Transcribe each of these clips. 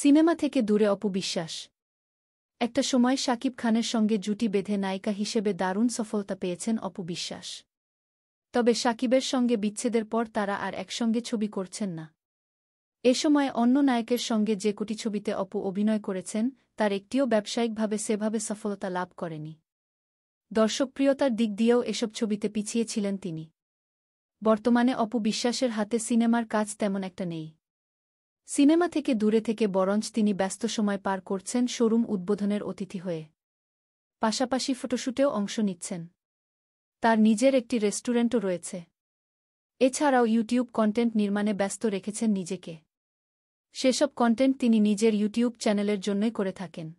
Cinema থেকে দূরে অপু বিশ্বাস। একটা সময় শাকিব খানের সঙ্গে জুটি বেঁধে নায়িকা হিসেবে দারুণ সফলতা পেয়েছেন অপু বিশ্বাস। তবে শাকিবের সঙ্গে বিচ্ছেদের পর তারা আর একসঙ্গে ছবি করছেন না। এ সময় অন্য নায়কের সঙ্গে যে কোটি ছবিতে অপু অভিনয় করেছেন, তার একটিও ব্যবসায়িকভাবে সেভাবে সফলতা লাভ করেনি। দর্শকপ্রিয়তার দিক দিয়েও এসব ছবিতে পিছিয়ে ছিলেন তিনি। বর্তমানে অপু বিশ্বাসের হাতে সিনেমার কাজ তেমন একটা নেই। সিনেমা থেকে দূরে থেকে বরঞ্চ তিনি ব্যস্ত সময় পার করছেন শোরুম উদ্বোধনের অতিথি হয়ে। পাশাপাশি ফটোশ্যুটেও অংশ নিচ্ছেন। তার নিজের একটি রেস্টুরেন্টও রয়েছে। এছাড়াও ইউটিউব কন্টেন্ট নির্মাণে ব্যস্ত রেখেছেন নিজেকে। সেসব কন্টেন্ট তিনি নিজের ইউটিউব চ্যানেলের জন্যই করে থাকেন।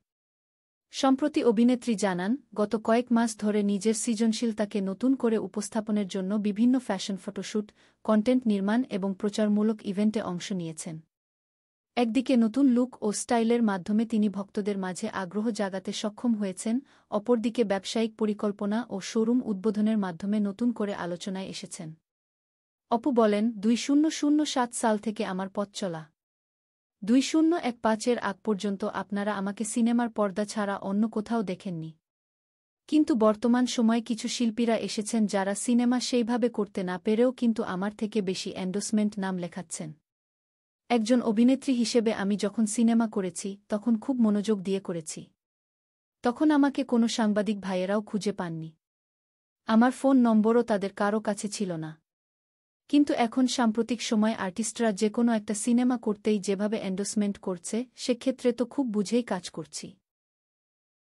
সম্প্রতি অভিনেত্রী জানান, গত কয়েক মাস ধরে নিজের সৃজনশীলতাকে নতুন করে উপস্থাপনের জন্য বিভিন্ন ফ্যাশন ফটোশ্যুট, কন্টেন্ট নির্মাণ এবং প্রচারমূলক ইভেন্টে অংশ নিয়েছেন। একদিকে নতুন লুক ও স্টাইলের মাধ্যমে তিনি ভক্তদের মাঝে আগ্রহ জাগাতে সক্ষম হয়েছেন, অপরদিকে ব্যবসায়িক পরিকল্পনা ও শোরুম উদ্বোধনের মাধ্যমে নতুন করে আলোচনায় এসেছেন। অপু বলেন, 2007 সাল থেকে আমার পথ চলা। 2015-এর আগ পর্যন্ত আপনারা আমাকে সিনেমার পর্দা ছাড়া অন্য কোথাও দেখেননি। কিন্তু বর্তমান সময়ে কিছু শিল্পীরা এসেছেন যারা সিনেমা সেইভাবে করতে না পেরেও কিন্তু আমার থেকে বেশি এন্ডোসমেন্ট নাম লেখাচ্ছেন। একজন অভিনেত্রী হিসেবে আমি যখন সিনেমা করেছি তখন খুব মনোযোগ দিয়ে করেছি। তখন আমাকে কোনো সাংবাদিক ভাইয়েরাও খুঁজে পাননি। আমার ফোন নম্বরও তাদের কারও কাছে ছিল না। কিন্তু এখন সাম্প্রতিক সময় আর্টিস্টরা যেকোনো একটা সিনেমা করতেই যেভাবে এন্ডোসমেন্ট করছে, সেক্ষেত্রে তো খুব বুঝেই কাজ করছি।